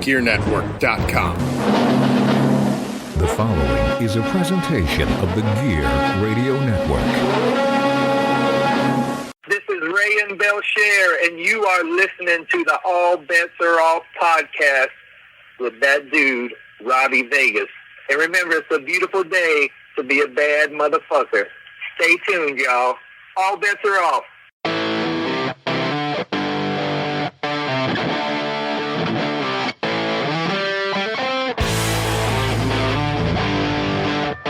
TheGearNetwork.com. The following is a presentation of the Gear Radio Network. This is Ray and Belcher, and you are listening to the All Bets Are Off podcast with that dude, Robby Vegas. And remember, it's a beautiful day to be a bad motherfucker. Stay tuned, y'all. All bets are off.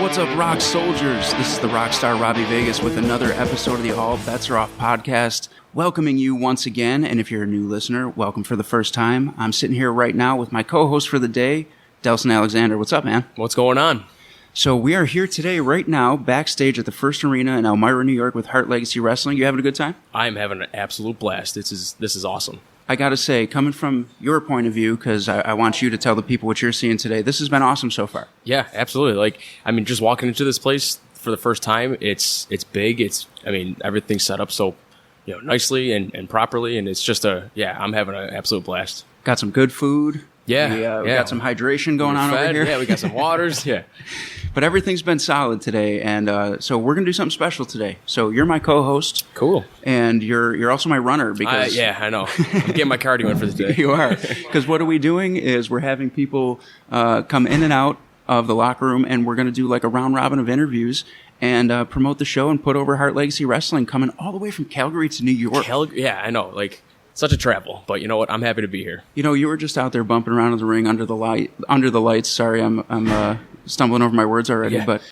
What's up, rock soldiers? This is the rock star Robby Vegas with another episode of the All Bets Are Off podcast, welcoming you once again. And if you're a new listener, welcome for the first time. I'm sitting here right now with my co-host for the day, Delsin Alekzander. What's up, man? What's going on? So we are here today, right now, backstage at the First Arena in Elmira, New York with Hart Legacy Wrestling. You having a good time? I'm having an absolute blast. This is awesome. I got to say, coming from your point of view, because I want you to tell the people what you're seeing today, this has been awesome so far. Yeah, absolutely. Just walking into this place for the first time, it's big. Everything's set up so, nicely and properly, and it's just I'm having an absolute blast. Got some good food. Yeah, we got some hydration going on over here. Yeah, we got some waters. Yeah. But everything's been solid today, and so we're going to do something special today. So you're my co-host. Cool. And you're also my runner. Because I know. I'm getting my cardio in for the day. You are. Because what are we doing is we're having people come in and out of the locker room, and we're going to do like a round robin of interviews and promote the show and put over Hart Legacy Wrestling, coming all the way from Calgary to New York. Yeah, I know. Such a travel, but you know what? I'm happy to be here. You were just out there bumping around in the ring under the lights. Sorry, I'm stumbling over my words already, but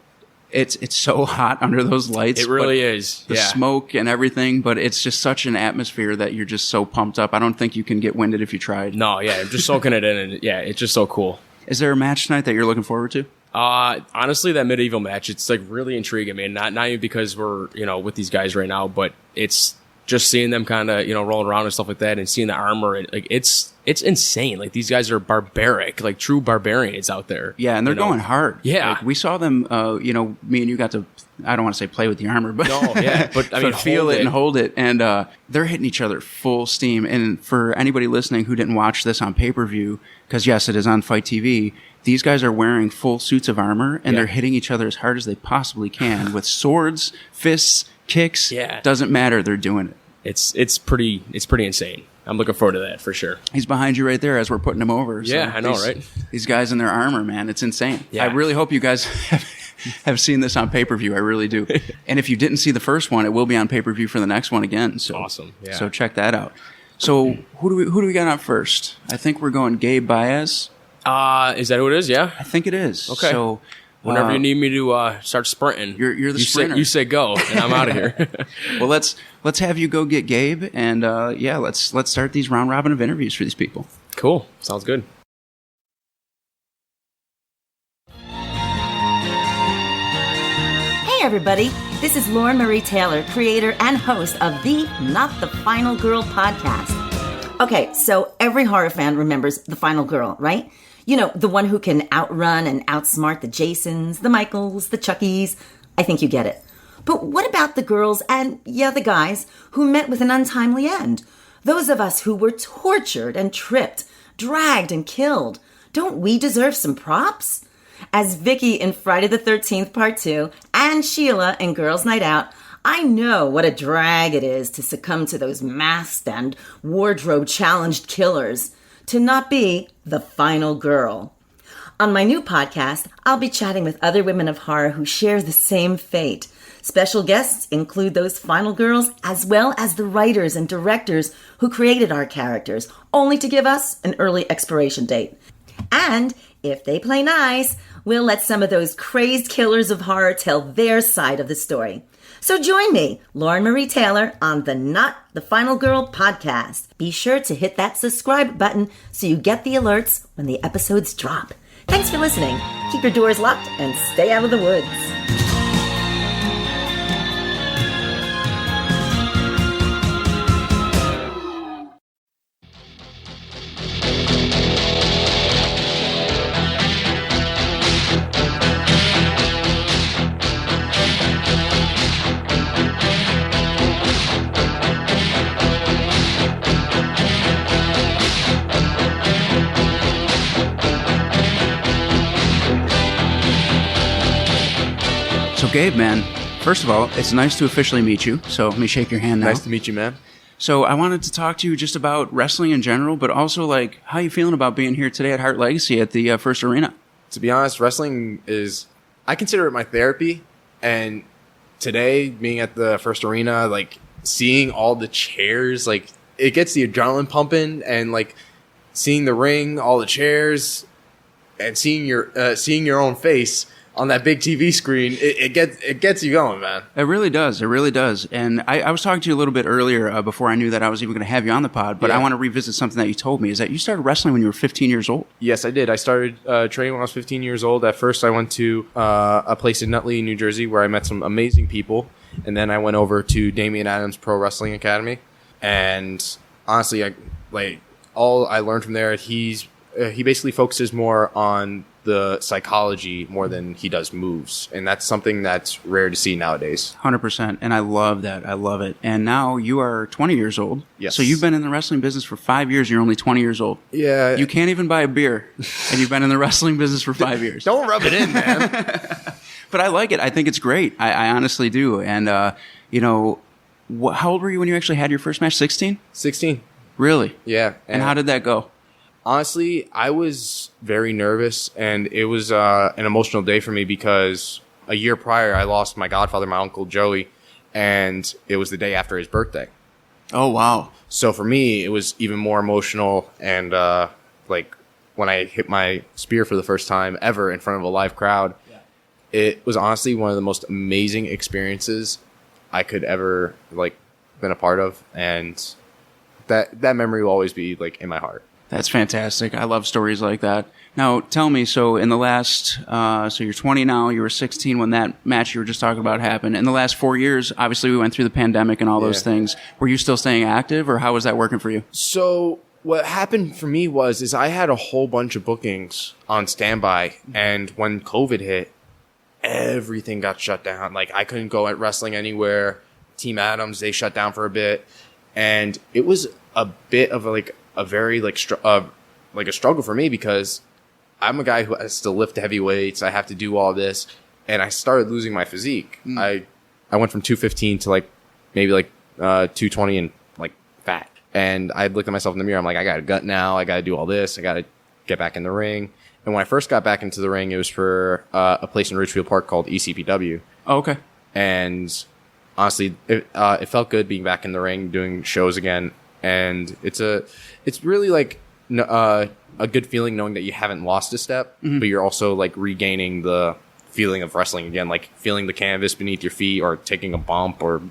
it's so hot under those lights. It really is. The smoke and everything, but it's just such an atmosphere that you're just so pumped up. I don't think you can get winded if you tried. No, yeah, I'm just soaking it in, and it's just so cool. Is there a match tonight that you're looking forward to? Honestly, that medieval match, it's really intriguing, man. Not even because we're with these guys right now, but it's just seeing them kind of, rolling around and stuff like that, and seeing the armor, it's insane. These guys are barbaric, true barbarians out there. Yeah, and they're going hard. Yeah. We saw them, me and you got to, I don't want to say play with the armor, but, no, yeah, but feel it and hold it. And they're hitting each other full steam. And for anybody listening who didn't watch this on pay-per-view, because yes, it is on Fite TV, these guys are wearing full suits of armor, and they're hitting each other as hard as they possibly can with swords, fists, kicks. Yeah. Doesn't matter. They're doing it. It's pretty insane. I'm looking forward to that for sure. He's behind you right there as we're putting him over. Yeah, I know, right? These guys in their armor, man, it's insane. Yeah. I really hope you guys have seen this on pay-per-view. I really do. And if you didn't see the first one, it will be on pay-per-view for the next one again. So awesome. Yeah. So check that out. So who do we got on first? I think we're going Gabe Baez. Is that who it is? Yeah, I think it is. Okay. So whenever you need me to start sprinting, you're the sprinter. You say go, and I'm out of here. Well, let's have you go get Gabe, and let's start these round robin of interviews for these people. Cool. Sounds good. Hey everybody, this is Lauren Marie Taylor, creator and host of the Not the Final Girl podcast. Okay, so every horror fan remembers the final girl, right? The one who can outrun and outsmart the Jasons, the Michaels, the Chuckies. I think you get it. But what about the girls and, the guys who met with an untimely end? Those of us who were tortured and tripped, dragged and killed. Don't we deserve some props? As Vicky in Friday the 13th Part 2 and Sheila in Girls Night Out, I know what a drag it is to succumb to those masked and wardrobe-challenged killers, to not be the final girl. On my new podcast, I'll be chatting with other women of horror who share the same fate. Special guests include those final girls as well as the writers and directors who created our characters, only to give us an early expiration date. And if they play nice, we'll let some of those crazed killers of horror tell their side of the story. So join me, Lauren Marie Taylor, on the Not the Final Girl podcast. Be sure to hit that subscribe button so you get the alerts when the episodes drop. Thanks for listening. Keep your doors locked and stay out of the woods. So Gabe, man, first of all, it's nice to officially meet you. So let me shake your hand now. Nice to meet you, man. So I wanted to talk to you just about wrestling in general, but also like how you feeling about being here today at Hart Legacy at the First Arena. To be honest, wrestling is, I consider it my therapy. And today, being at the First Arena, like seeing all the chairs, like it gets the adrenaline pumping, and like seeing the ring, all the chairs, and seeing your own face on that big TV screen, it gets you going, man. It really does. It really does. And I was talking to you a little bit earlier before I knew that I was even going to have you on the pod, but I want to revisit something that you told me, is that you started wrestling when you were 15 years old. Yes, I did. I started training when I was 15 years old. At first, I went to a place in Nutley, New Jersey, where I met some amazing people. And then I went over to Damian Adams Pro Wrestling Academy. And honestly, all I learned from there, he basically focuses more on the psychology more than he does moves. And that's something that's rare to see nowadays. 100%. And I love that. I love it. And now you are 20 years old. Yes. So you've been in the wrestling business for 5 years. You're only 20 years old. Yeah. You can't even buy a beer. And you've been in the wrestling business for 5 years. Don't rub it in, man. But I like it. I think it's great. I honestly do. And, how old were you when you actually had your first match? 16? 16. Really? Yeah. And how did that go? Honestly, I was very nervous, and it was an emotional day for me because a year prior, I lost my godfather, my uncle Joey, and it was the day after his birthday. Oh, wow. So for me, it was even more emotional, and when I hit my spear for the first time ever in front of a live crowd, it was honestly one of the most amazing experiences I could ever been a part of, and that memory will always be in my heart. That's fantastic. I love stories like that. Now, tell me, so in the last, so you're 20 now, you were 16 when that match you were just talking about happened. In the last 4 years, obviously we went through the pandemic and all those things. Were you still staying active, or how was that working for you? So what happened for me is I had a whole bunch of bookings on standby, and when COVID hit, everything got shut down. I couldn't go at wrestling anywhere. Team Adams, they shut down for a bit, and it was a bit of a very a struggle for me because I'm a guy who has to lift heavy weights. I have to do all this, and I started losing my physique. I went from 215 to maybe 220 and fat. And I looked at myself in the mirror. I'm like, I got a gut now. I got to do all this. I got to get back in the ring. And when I first got back into the ring, it was for a place in Ridgefield Park called ECPW. Oh, okay. And honestly, it felt good being back in the ring, doing shows again. And it's really a good feeling knowing that you haven't lost a step, but you're also regaining the feeling of wrestling again, feeling the canvas beneath your feet, or taking a bump, or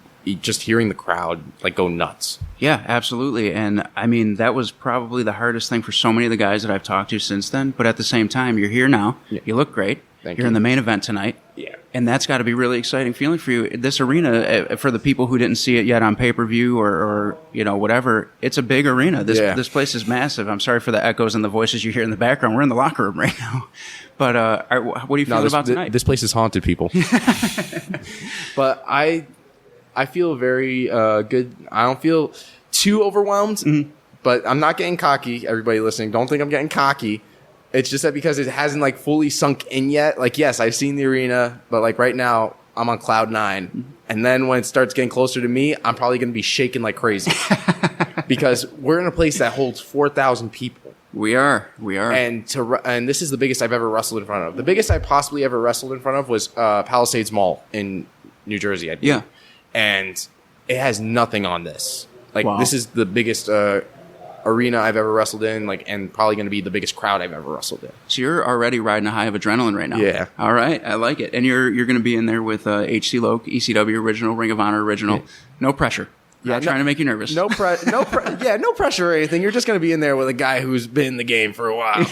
just hearing the crowd go nuts. Yeah, absolutely. And I mean, that was probably the hardest thing for so many of the guys that I've talked to since then. But at the same time, you're here now. Yeah. You look great. Thank you. You're in the main event tonight. Yeah. And that's got to be really exciting feeling for you. This arena, for the people who didn't see it yet on pay-per-view or whatever, it's a big arena. This place is massive. I'm sorry for the echoes and the voices you hear in the background. We're in the locker room right now. But what do you feel about tonight? This place is haunted, people. But I feel very good. I don't feel too overwhelmed, but I'm not getting cocky. Everybody listening, don't think I'm getting cocky. It's just that because it hasn't fully sunk in yet. Yes, I've seen the arena, but right now I'm on cloud 9. And then when it starts getting closer to me, I'm probably going to be shaking like crazy because we're in a place that holds 4,000 people. We are. And this is the biggest I've ever wrestled in front of. The biggest I possibly ever wrestled in front of was Palisades Mall in New Jersey, I believe. Yeah. And it has nothing on this. Wow. This is the biggest arena I've ever wrestled in, and probably going to be the biggest crowd I've ever wrestled in. So you're already riding a high of adrenaline right now. Yeah. All right. I like it. And you're going to be in there with HC Loc, ECW original, Ring of Honor original. Yeah. No pressure. Not trying to make you nervous. No pressure or anything. You're just going to be in there with a guy who's been in the game for a while.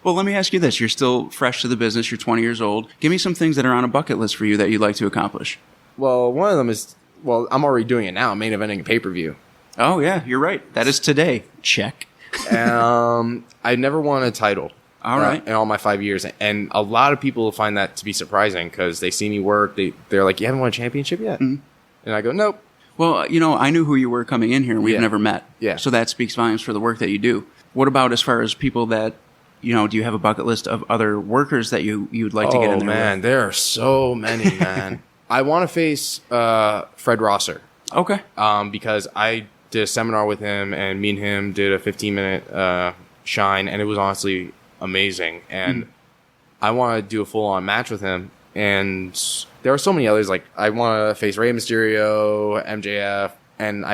Well, let me ask you this. You're still fresh to the business. You're 20 years old. Give me some things that are on a bucket list for you that you'd like to accomplish. Well, one of them is, I'm already doing it now. I'm main eventing a pay-per-view. Oh, yeah, you're right. That is today. Check. I never won a title. All right. In all my 5 years. And a lot of people find that to be surprising because they see me work. They're like, you haven't won a championship yet? Mm-hmm. And I go, nope. Well, I knew who you were coming in here, and we've never met. Yeah. So that speaks volumes for the work that you do. What about as far as people that, do you have a bucket list of other workers that you'd like to get in there? Oh man, there are so many, man. I want to face Fred Rosser. Okay. Because I did a seminar with him, and me and him did a 15-minute shine, and it was honestly amazing. And I want to do a full-on match with him. And there are so many others. Like, I want to face Rey Mysterio, MJF, and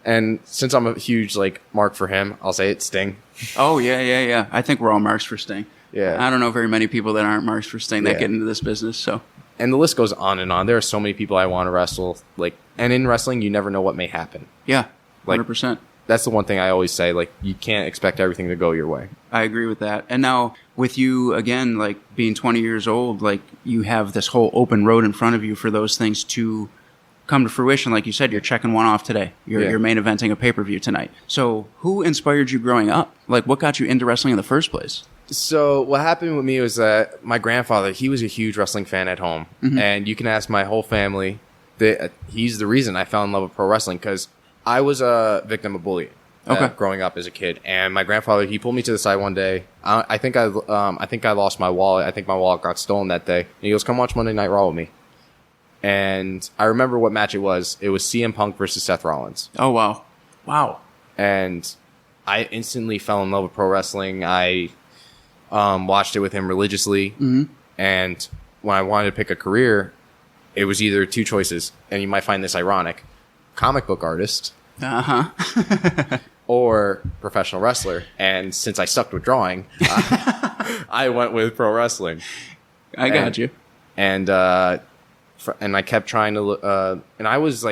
and since I'm a huge mark for him, I'll say it's Sting. Oh yeah. I think we're all marks for Sting. Yeah. I don't know very many people that aren't marks for Sting that get into this business. So. And the list goes on and on. There are so many people I want to wrestle. And in wrestling, you never know what may happen. Yeah, 100%. That's the one thing I always say. You can't expect everything to go your way. I agree with that. And now with you, again, being 20 years old, you have this whole open road in front of you for those things to come to fruition. Like you said, you're checking one off today. You're main eventing a pay-per-view tonight. So who inspired you growing up? What got you into wrestling in the first place? So what happened with me was that my grandfather, he was a huge wrestling fan at home. Mm-hmm. And you can ask my whole family. He's the reason I fell in love with pro wrestling, because I was a victim of bullying growing up as a kid. And my grandfather, he pulled me to the side one day. I think I lost my wallet. I think my wallet got stolen that day. And he goes, "Come watch Monday Night Raw with me." And I remember what match it was. It was CM Punk versus Seth Rollins. Oh, wow. And I instantly fell in love with pro wrestling. I watched it with him religiously. Mm-hmm. And when I wanted to pick a career, it was either two choices. And you might find this ironic: comic book artist or professional wrestler. And since I sucked with drawing, I went with pro wrestling. I got you. And I kept trying to and I was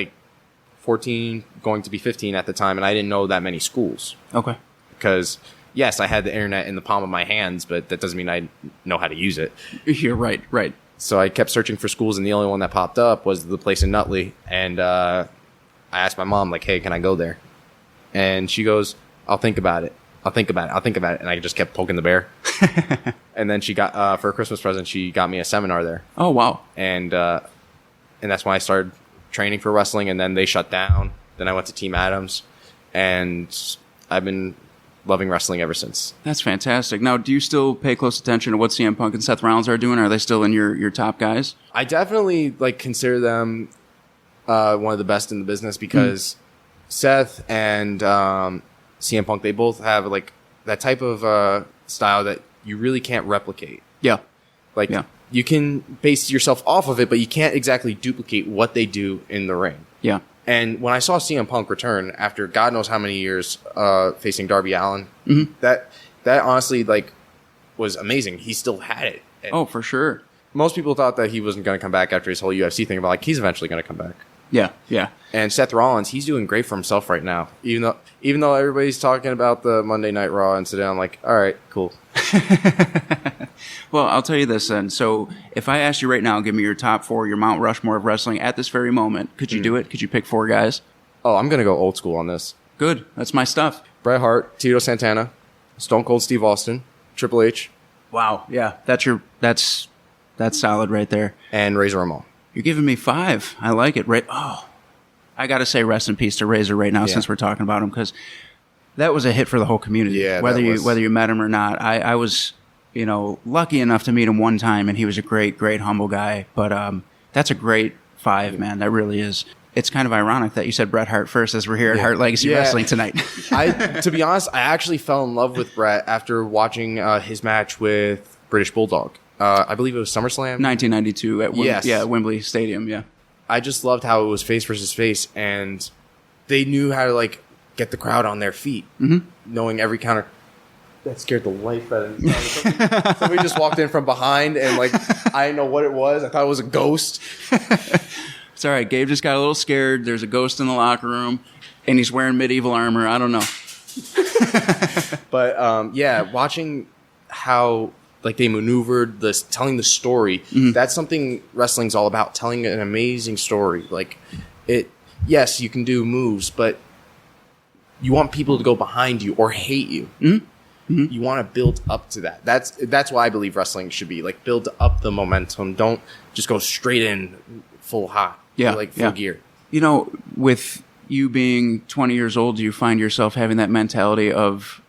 14, going to be 15 at the time, and I didn't know that many schools. Okay. Because, yes, I had the internet in the palm of my hands, but that doesn't mean I know how to use it. You're right. So I kept searching for schools, and the only one that popped up was the place in Nutley. And I asked my mom, hey, can I go there? And she goes, I'll think about it. And I just kept poking the bear. And then she got, for a Christmas present, she got me a seminar there. Oh, wow. And that's when I started training for wrestling, and then they shut down. Then I went to Team Adams, and I've been loving wrestling ever since. That's fantastic. Now, do you still pay close attention to what CM Punk and Seth Rollins are doing? Are they still in your top guys? I definitely consider them one of the best in the business, because Seth and CM Punk, they both have that type of style that you really can't replicate. Yeah. You can base yourself off of it, but you can't exactly duplicate what they do in the ring. Yeah. And when I saw CM Punk return after God knows how many years facing Darby Allin, that honestly was amazing. He still had it. And for sure. most people thought that he wasn't going to come back after his whole UFC thing, but like he's eventually going to come back. Yeah, yeah. And Seth Rollins, he's doing great for himself right now. Even though everybody's talking about the Monday Night Raw incident, I'm like, all right, cool. Well, I'll tell you this then. So if I asked you right now, give me your top four, your Mount Rushmore of wrestling at this very moment, could you do it? Could you pick four guys? Oh, I'm going to go old school on this. Good. That's my stuff. Bret Hart, Tito Santana, Stone Cold Steve Austin, Triple H. Wow. Yeah. That's solid right there. And Razor Ramon. You're giving me five. I like it. Right. Oh, I got to say rest in peace to Razor right now since we're talking about him, because that was a hit for the whole community. Yeah, whether you met him or not. I was, lucky enough to meet him one time, and he was a great, great, humble guy. But that's a great five, man. That really is. It's kind of ironic that you said Bret Hart first, as we're here at Hart Legacy Wrestling tonight. To be honest, I actually fell in love with Bret after watching his match with British Bulldog. I believe it was SummerSlam. 1992 at Wembley Stadium, yeah. I just loved how it was face versus face, and they knew how to get the crowd on their feet, knowing every counter. That scared the life out of me. Somebody just walked in from behind, and I didn't know what it was. I thought it was a ghost. It's all right. Gabe just got a little scared. There's a ghost in the locker room, and he's wearing medieval armor. I don't know. But watching how they maneuvered this, telling the story. That's something wrestling's all about, telling an amazing story. Yes, you can do moves, but you want people to go behind you or hate you. You want to build up to that. That's why I believe wrestling should be build up the momentum. Don't just go straight in full hot. Full gear. With you being 20 years old, do you find yourself having that mentality of,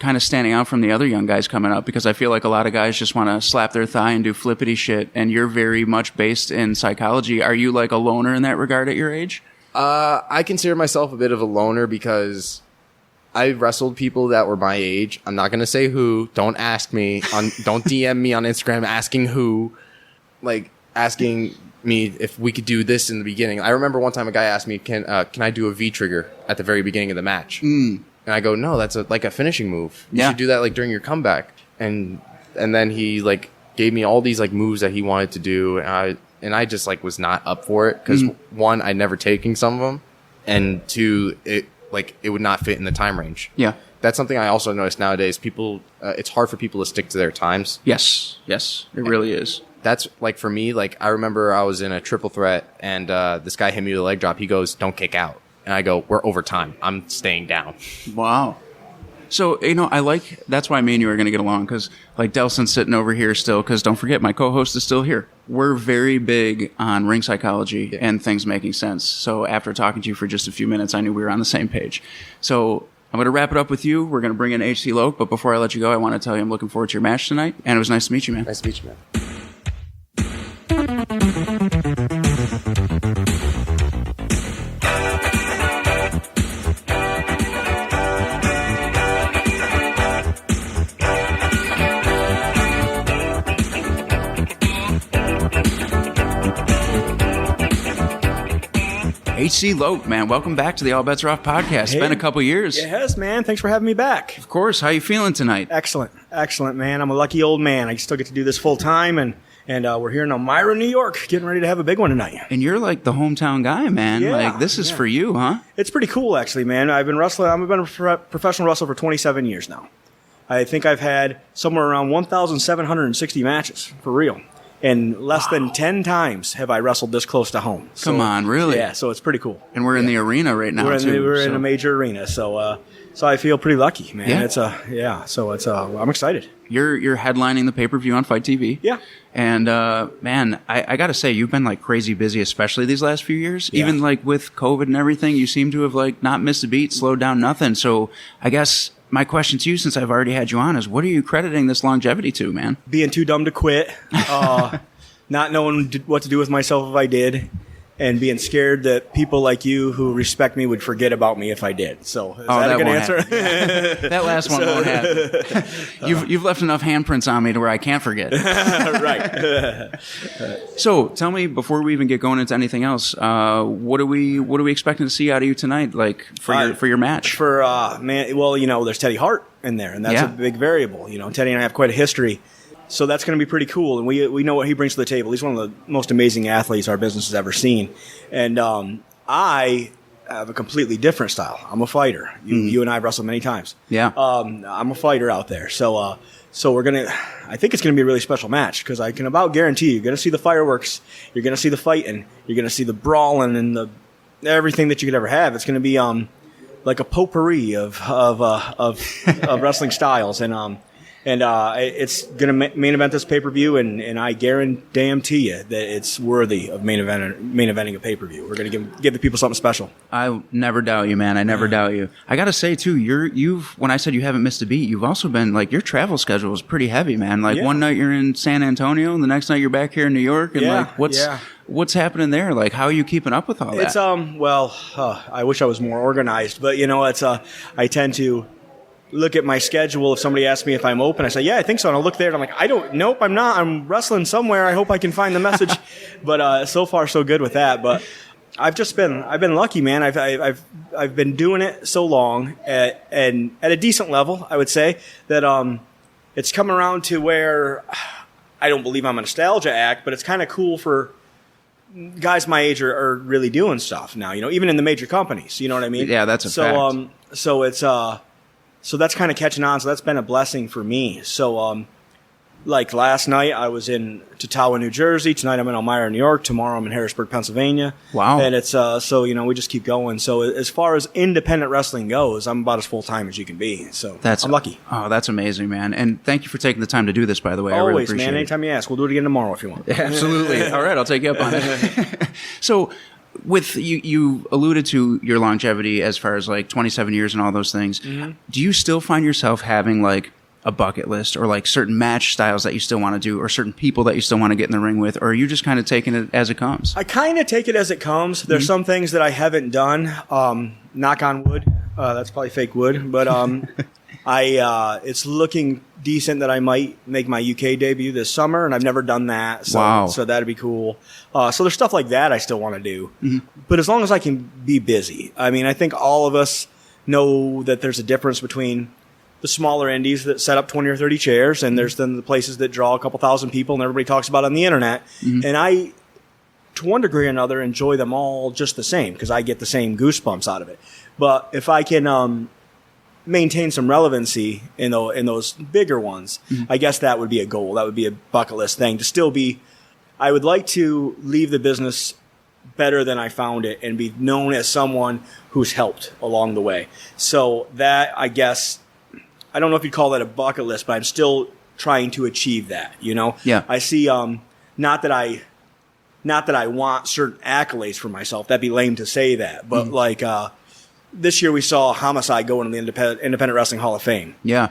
kind of standing out from the other young guys coming up? Because I feel like a lot of guys just want to slap their thigh and do flippity shit, and you're very much based in psychology. Are you like a loner in that regard at your age? I consider myself a bit of a loner because I wrestled people that were my age. I'm not going to say who. Don't ask me. Don't DM me on Instagram asking who. Like, asking me if we could do this in the beginning. I remember one time a guy asked me, can I do a V-trigger at the very beginning of the match? And I go, no, that's like a finishing move. You should do that like during your comeback. And then he like gave me all these like moves that he wanted to do. And I just like was not up for it because one, I'd never taken some of them. And two, it would not fit in the time range. Yeah. That's something I also notice nowadays. People, it's hard for people to stick to their times. Yes, it really is. That's like for me, like I remember I was in a triple threat and this guy hit me with a leg drop. He goes, don't kick out. And I go, we're over time. I'm staying down. Wow. So, that's why me and you are going to get along because like Delsin's sitting over here still because don't forget my co-host is still here. We're very big on ring psychology and things making sense. So after talking to you for just a few minutes, I knew we were on the same page. So I'm going to wrap it up with you. We're going to bring in HC Loc. But before I let you go, I want to tell you I'm looking forward to your match tonight. And it was nice to meet you, man. Nice to meet you, man. HC Loc, man, welcome back to the All Bets Are Off podcast. It's been a couple years. It has, man. Thanks for having me back. Of course. How you feeling tonight? Excellent, man. I'm a lucky old man. I still get to do this full time, and we're here in Elmira, New York, getting ready to have a big one tonight. And you're like the hometown guy, man. Yeah, like this is for you, huh? It's pretty cool, actually, man. I've been a professional wrestler for 27 years now. I think I've had somewhere around 1,760 matches for real. And less than 10 times have I wrestled this close to home. Come on, really? Yeah, so it's pretty cool. And we're in the arena right now, we're in a major arena, so I feel pretty lucky, man. Yeah. I'm excited. You're headlining the pay-per-view on Fite TV. Yeah. And, man, I got to say, you've been, like, crazy busy, especially these last few years. Yeah. Even, like, with COVID and everything, you seem to have, like, not missed a beat, slowed down nothing. So I guess my question to you, since I've already had you on, is what are you crediting this longevity to, man? Being too dumb to quit, not knowing what to do with myself if I did, and being scared that people like you who respect me would forget about me if I did. So is that a good answer? Yeah. That last one won't happen. You've left enough handprints on me to where I can't forget. Right. So tell me, before we even get going into anything else, what are we expecting to see out of you tonight? Like for your match? There's Teddy Hart in there, and that's a big variable. Teddy and I have quite a history. So that's going to be pretty cool, and we know what he brings to the table. He's one of the most amazing athletes our business has ever seen. And I have a completely different style. I'm a fighter. You and I have wrestled many times. Yeah. I'm a fighter out there. So I think it's going to be a really special match because I can about guarantee you're going to see the fireworks, you're going to see the fighting, you're going to see the brawling and everything that you could ever have. It's going to be like a potpourri of wrestling styles, and it's going to main event this pay-per-view, and I guarantee you that it's worthy of main eventing a pay-per-view. We're going to give the people something special. I never doubt you, man. I never doubt you. I got to say, too, when I said you haven't missed a beat, you've also been, like, your travel schedule is pretty heavy, man. Like, one night you're in San Antonio, and the next night you're back here in New York, and, what's happening there? Like, how are you keeping up with all that? It's, I wish I was more organized, but, I tend to look at my schedule. If somebody asks me if I'm open, I say, yeah, I think so. And I'll look there and I'm like, nope, I'm not. I'm wrestling somewhere. I hope I can find the message. But so far, so good with that. But I've been lucky, man. I've been doing it so long and at a decent level, I would say, that it's come around to where I don't believe I'm a nostalgia act, but it's kind of cool for guys my age are really doing stuff now, even in the major companies. You know what I mean? Yeah, that's a fact. So it's so that's kind of catching on. So that's been a blessing for me. So, like last night, I was in Totowa, New Jersey. Tonight, I'm in Elmira, New York. Tomorrow, I'm in Harrisburg, Pennsylvania. Wow. And it's, we just keep going. So as far as independent wrestling goes, I'm about as full-time as you can be. So I'm lucky. Oh, that's amazing, man. And thank you for taking the time to do this, by the way. Always, I really appreciate man. it. Anytime you ask. We'll do it again tomorrow if you want. Yeah, absolutely. All right, I'll take you up on it. So, with you alluded to your longevity as far as like 27 years and all those things. Mm-hmm. Do you still find yourself having like a bucket list or like certain match styles that you still want to do or certain people that you still want to get in the ring with, or are you just kind of taking it as it comes? I kind of take it as it comes. There's some things that I haven't done. Knock on wood. That's probably fake wood, but it's looking decent that I might make my UK debut this summer, and I've never done that. So, wow. So that'd be cool. So there's stuff like that I still want to do. Mm-hmm. But as long as I can be busy. I mean, I think all of us know that there's a difference between the smaller indies that set up 20 or 30 chairs, and there's then the places that draw a couple thousand people and everybody talks about it on the internet. Mm-hmm. And I, to one degree or another, enjoy them all just the same because I get the same goosebumps out of it. But if I can maintain some relevancy in those bigger ones, I guess that would be a goal. That would be a bucket list thing to still be. I would like to leave the business better than I found it and be known as someone who's helped along the way. So that, I guess, I don't know if you'd call that a bucket list, but I'm still trying to achieve that, you know? Yeah. I see, not that I want certain accolades for myself. That'd be lame to say that. But like, this year we saw Homicide go into the Independent Wrestling Hall of Fame. Yeah.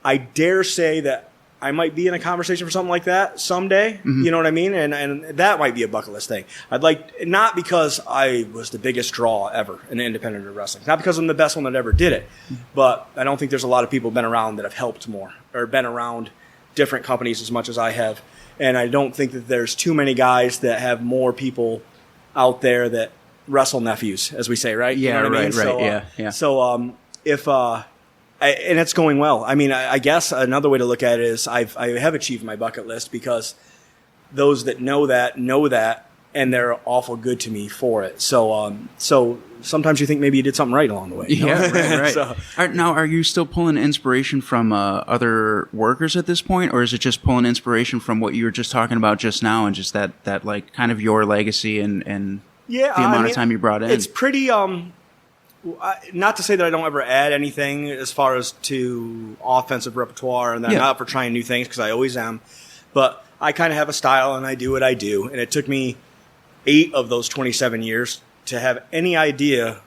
I dare say that I might be in a conversation for something like that someday. Mm-hmm. You know what I mean? And that might be a bucket list thing. I'd like, not because I was the biggest draw ever in independent wrestling, not because I'm the best one that ever did it, but I don't think there's a lot of people been around that have helped more or been around different companies as much as I have. And I don't think that there's too many guys that have more people out there that wrestle nephews, as we say, right? Yeah, you know what I mean? Right. So, yeah. So if and it's going well. I mean, I guess another way to look at it is I have achieved my bucket list because those that know that, and they're awful good to me for it. So sometimes you think maybe you did something right along the way. You know? Yeah, right. So, now, are you still pulling inspiration from other workers at this point, or is it just pulling inspiration from what you were just talking about just now and just that like kind of your legacy and the amount of time you brought in? It's pretty... not to say that I don't ever add anything as far as to offensive repertoire and that I'm not for trying new things because I always am. But I kind of have a style and I do what I do. And it took me 8 of those 27 years to have any idea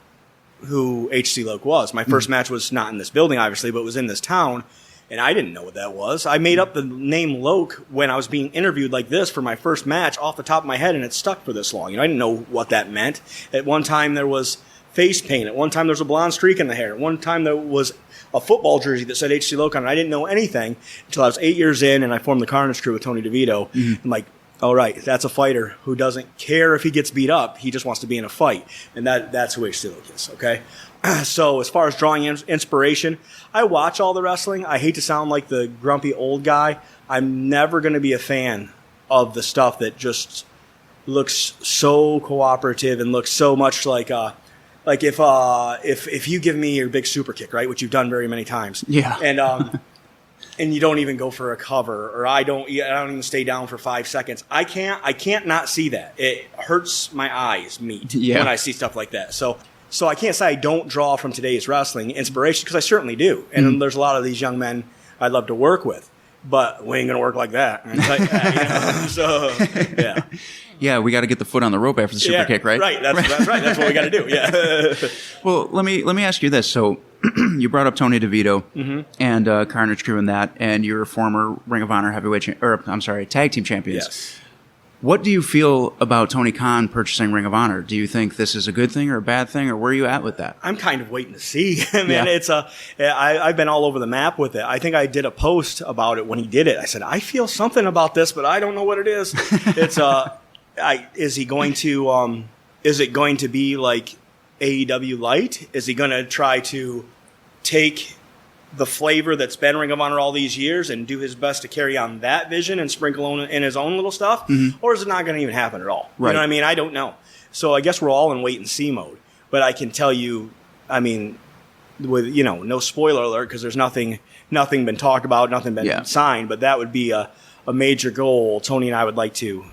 who HC Loc was. My first match was not in this building, obviously, but it was in this town. And I didn't know what that was. I made up the name Loc when I was being interviewed like this for my first match off the top of my head, and it stuck for this long. You know, I didn't know what that meant. At one time, there was face paint. At one time, there was a blonde streak in the hair. At one time, there was a football jersey that said HC Loc on it. I didn't know anything until I was 8 years in, and I formed the Carnage crew with Tony DeVito. Mm-hmm. I'm like, all right, that's a fighter who doesn't care if he gets beat up. He just wants to be in a fight, and that's who HC Loc is, okay? So as far as drawing inspiration, I watch all the wrestling. I hate to sound like the grumpy old guy. I'm never going to be a fan of the stuff that just looks so cooperative and looks so much like if you give me your big super kick, right, which you've done very many times, and you don't even go for a cover, or I don't even stay down for 5 seconds. I can't not see that. It hurts my eyes when I see stuff like that. So I can't say I don't draw from today's wrestling inspiration, because I certainly do. And there's a lot of these young men I'd love to work with, but we ain't gonna work like that. So yeah. Yeah, we got to get the foot on the rope after the super kick, right? Right, that's right. That's what we got to do. Yeah. Well, let me ask you this. So, you brought up Tony DeVito and Carnage Crew and that, and you're a former Ring of Honor tag team champions. Yes. What do you feel about Tony Khan purchasing Ring of Honor? Do you think this is a good thing or a bad thing, or where are you at with that? I'm kind of waiting to see. I've been all over the map with it. I think I did a post about it when he did it. I said, I feel something about this, but I don't know what it is. It's is he going to? Is it going to be like AEW Light? Is he going to try to take the flavor that's been Ring of Honor all these years and do his best to carry on that vision and sprinkle in his own little stuff? Mm-hmm. Or is it not going to even happen at all? Right. You know what I mean? I don't know. So I guess we're all in wait and see mode. But I can tell you, I mean, with no spoiler alert, because there's nothing been talked about, nothing been signed. But that would be a major goal. Tony and I would like to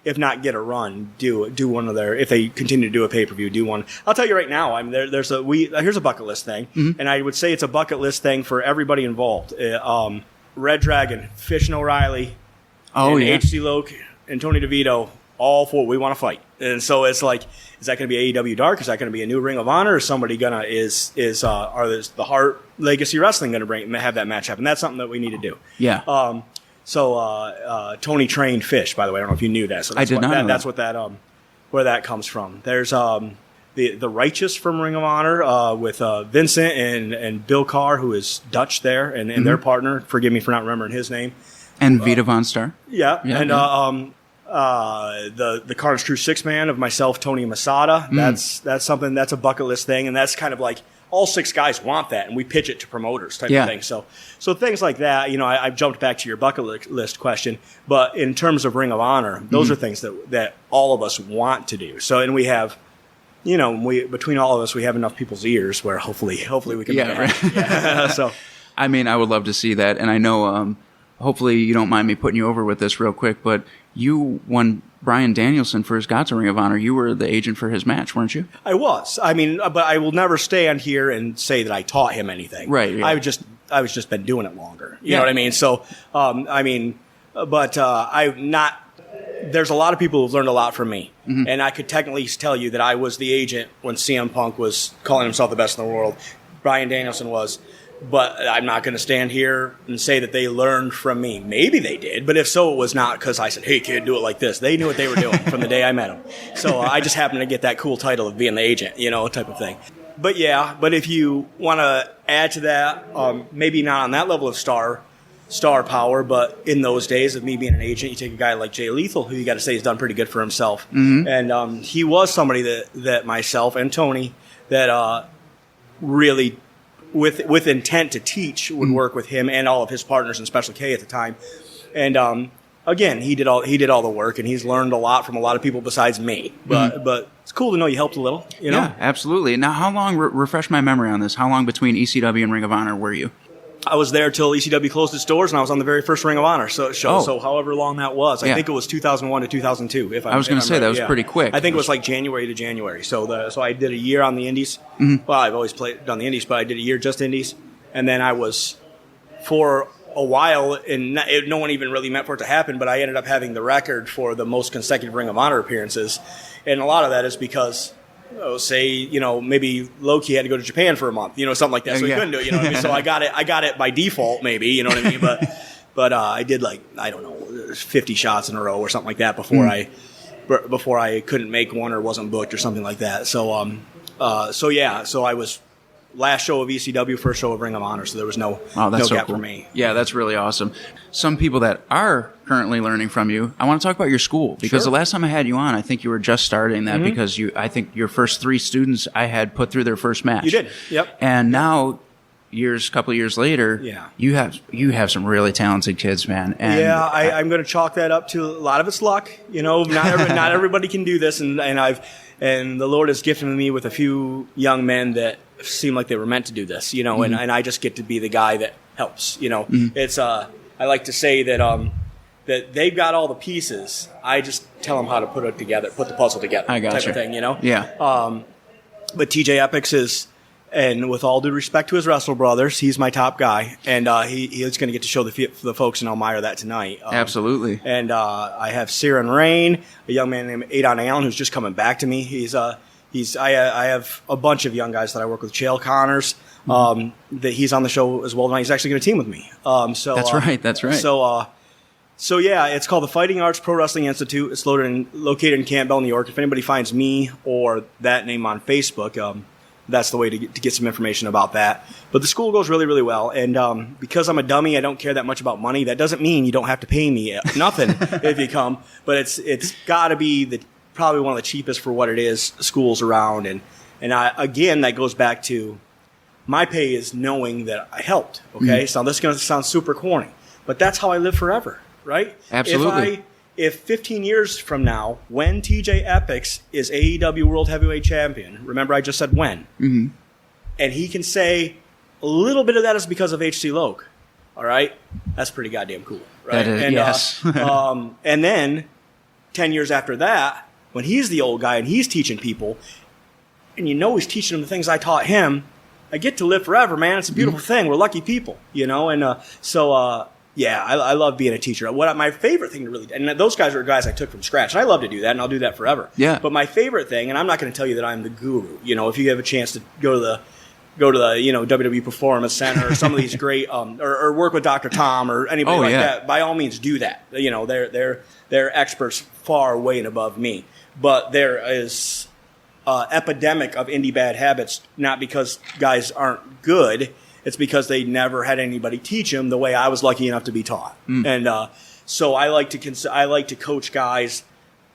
if not get a run, do one of their, if they continue to do a pay-per-view, do one. I'll tell you right now, I mean, here's a bucket list thing, and I would say it's a bucket list thing for everybody involved. Red Dragon, Fish and O'Reilly, HC Loc, and Tony DeVito, all four, we want to fight. And so it's like, is that going to be AEW Dark? Is that going to be a new Ring of Honor? Or is somebody gonna are the Hart Legacy Wrestling going to have that match happen? That's something that we need to do. Yeah. So Tony trained Fish, by the way. I don't know if you knew that. So I did not know that's what that where that comes from. There's the Righteous from Ring of Honor with Vincent and Bill Carr, who is Dutch there, and their partner. Forgive me for not remembering his name. And Vita Von Star. Yeah, and the Carnage Crew 6-man of myself, Tony Masada. That's something. That's a bucket list thing, and that's kind of like all 6 guys want that, and we pitch it to promoters type of thing. So things like that. I've jumped back to your bucket list question, but in terms of Ring of Honor, those are things that all of us want to do. So, and we have. Between all of us, we have enough people's ears where hopefully we can. Yeah, right. Yeah. So, I mean, I would love to see that, and I know. Hopefully, you don't mind me putting you over with this real quick, but you won Bryan Danielson for his Gods of Ring of Honor. You were the agent for his match, weren't you? I was. I mean, but I will never stand here and say that I taught him anything. Right. Yeah. I was just been doing it longer. You know what I mean? So, I'm not. There's a lot of people who've learned a lot from me, and I could technically tell you that I was the agent when CM Punk was calling himself the best in the world. Bryan Danielson was. But I'm not going to stand here and say that they learned from me. Maybe they did, but if so, it was not because I said, hey, kid, do it like this. They knew what they were doing from the day I met them. So I just happened to get that cool title of being the agent, type of thing. But if you want to add to that, maybe not on that level of star power, but in those days of me being an agent, you take a guy like Jay Lethal, who you got to say has done pretty good for himself. And he was somebody that myself and Tony that really – with intent to teach would work with him and all of his partners in Special K at the time. And again, he did all the work, and he's learned a lot from a lot of people besides me. But it's cool to know you helped a little. Yeah, absolutely. Now, how long? Refresh my memory on this. How long between ECW and Ring of Honor were you? I was there till ECW closed its doors, and I was on the very first Ring of Honor show. So however long that was, I think it was 2001 to 2002. I was going to say that was pretty quick. I think it was like January to January. So I did a year on the Indies. Well, I've always done the Indies, but I did a year just Indies, and then I was for a while, and no one even really meant for it to happen. But I ended up having the record for the most consecutive Ring of Honor appearances, and a lot of that is because. Maybe Loki had to go to Japan for a month, something like that. So he couldn't do it, what I mean? So I got it by default, maybe, you know what I mean? But I did 50 shots in a row or something like that before I couldn't make one or wasn't booked or something like that. So I was last show of ECW, first show of Ring of Honor, so there was no gap for me. Yeah, that's really awesome. Some people that are currently learning from you, I want to talk about your school, because the last time I had you on, I think you were just starting that because I think your first 3 students I had put through their first match. You did, yep. And now, couple of years later, you have some really talented kids, man. And I'm going to chalk that up to a lot of it's luck. Not everybody can do this, and the Lord has gifted me with a few young men that seem like they were meant to do this, and I just get to be the guy that helps, It's I like to say that that they've got all the pieces. I just tell them how to put it together, put the puzzle together, I got type you. of thing, Yeah. But TJ Epics is, and with all due respect to his Wrestle Brothers, he's my top guy, and he's going to get to show the folks in Elmira that tonight. Absolutely. And I have Siren Rain, a young man named Adon Allen, who's just coming back to me. I have a bunch of young guys that I work with. Chael Connors, that he's on the show as well tonight. He's actually going to team with me. That's right. So it's called the Fighting Arts Pro Wrestling Institute. It's located in Campbell, New York. If anybody finds me or that name on Facebook, that's the way to get some information about that. But the school goes really, really well. And because I'm a dummy, I don't care that much about money. That doesn't mean you don't have to pay me nothing if you come. But it's got to be probably one of the cheapest for what it is schools around. And again, that goes back to my pay is knowing that I helped. Okay, so this is going to sound super corny, but that's how I live forever, right? Absolutely. If 15 years from now, when TJ Epics is AEW World Heavyweight Champion, remember I just said when, and he can say a little bit of that is because of HC Loc, all right? That's pretty goddamn cool, right? That is, yes. And then 10 years after that, when he's the old guy and he's teaching people, and he's teaching them the things I taught him, I get to live forever, man. It's a beautiful thing. We're lucky people, And so Yeah, I love being a teacher. My favorite thing to really, and those guys are guys I took from scratch, and I love to do that, and I'll do that forever. Yeah. But my favorite thing, and I'm not going to tell you that I'm the guru. If you have a chance to go to the WWE Performance Center or some of these great, or work with Dr. Tom or anybody that, by all means do that. They're experts far way and above me. But there is epidemic of indie bad habits, not because guys aren't good. It's because they never had anybody teach them the way I was lucky enough to be taught. And so I like to coach guys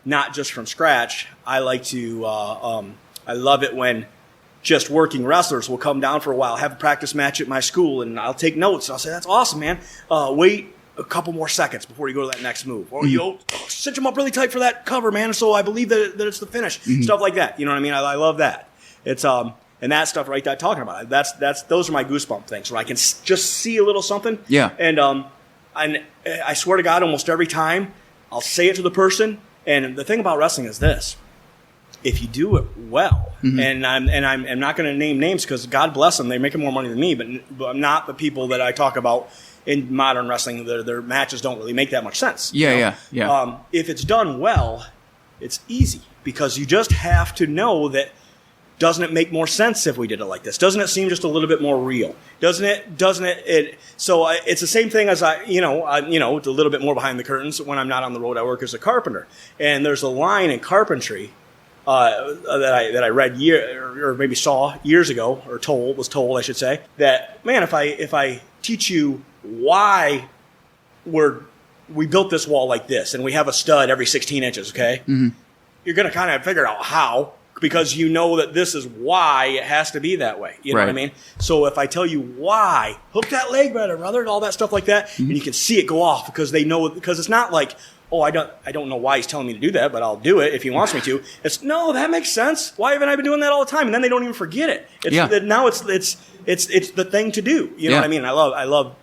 not just from scratch. I like to I love it when just working wrestlers will come down for a while, have a practice match at my school, and I'll take notes. I'll say, "That's awesome, man. Wait a couple more seconds before you go to that next move." Or, cinch them up really tight for that cover, man, so I believe that it's the finish. Stuff like that. You know what I mean? I love that. It's and that stuff right there talking about it. Those are my goosebump things where I can just see a little something. Yeah. And I swear to God, almost every time I'll say it to the person. And the thing about wrestling is this: if you do it well, and I'm not going to name names because God bless them, they're making more money than me, but I'm not the people that I talk about in modern wrestling. Their matches don't really make that much sense. Yeah. If it's done well, it's easy because you just have to know that. Doesn't it make more sense if we did it like this? Doesn't it seem just a little bit more real? Doesn't it? So it's the same thing as it's a little bit more behind the curtains. When I'm not on the road, I work as a carpenter, and there's a line in carpentry that I read or maybe saw years ago, or was told, I should say, that man, if I teach you why we built this wall like this, and we have a stud every 16 inches, okay, you're going to kind of figure out how. Because you know that this is why it has to be that way. You know what I mean? So if I tell you why, hook that leg better, brother, and all that stuff like that, and you can see it go off because they know, because it's not like, oh, I don't know why he's telling me to do that, but I'll do it if he wants me to. It's, no, that makes sense. Why haven't I been doing that all the time? And then they don't even forget it. Now it's the thing to do. You know what I mean? I love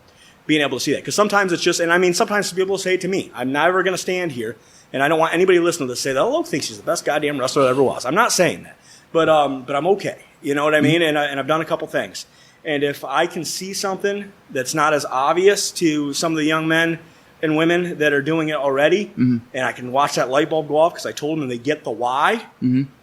being able to see that. Because sometimes it's just, and I mean, sometimes people say it to me, I'm never going to stand here. And I don't want anybody listening to this to say that Loc thinks he's the best goddamn wrestler that ever was. I'm not saying that, but I'm okay. You know what I mean? And I've done a couple things. And if I can see something that's not as obvious to some of the young men and women that are doing it already, and I can watch that light bulb go off because I told them they get the why.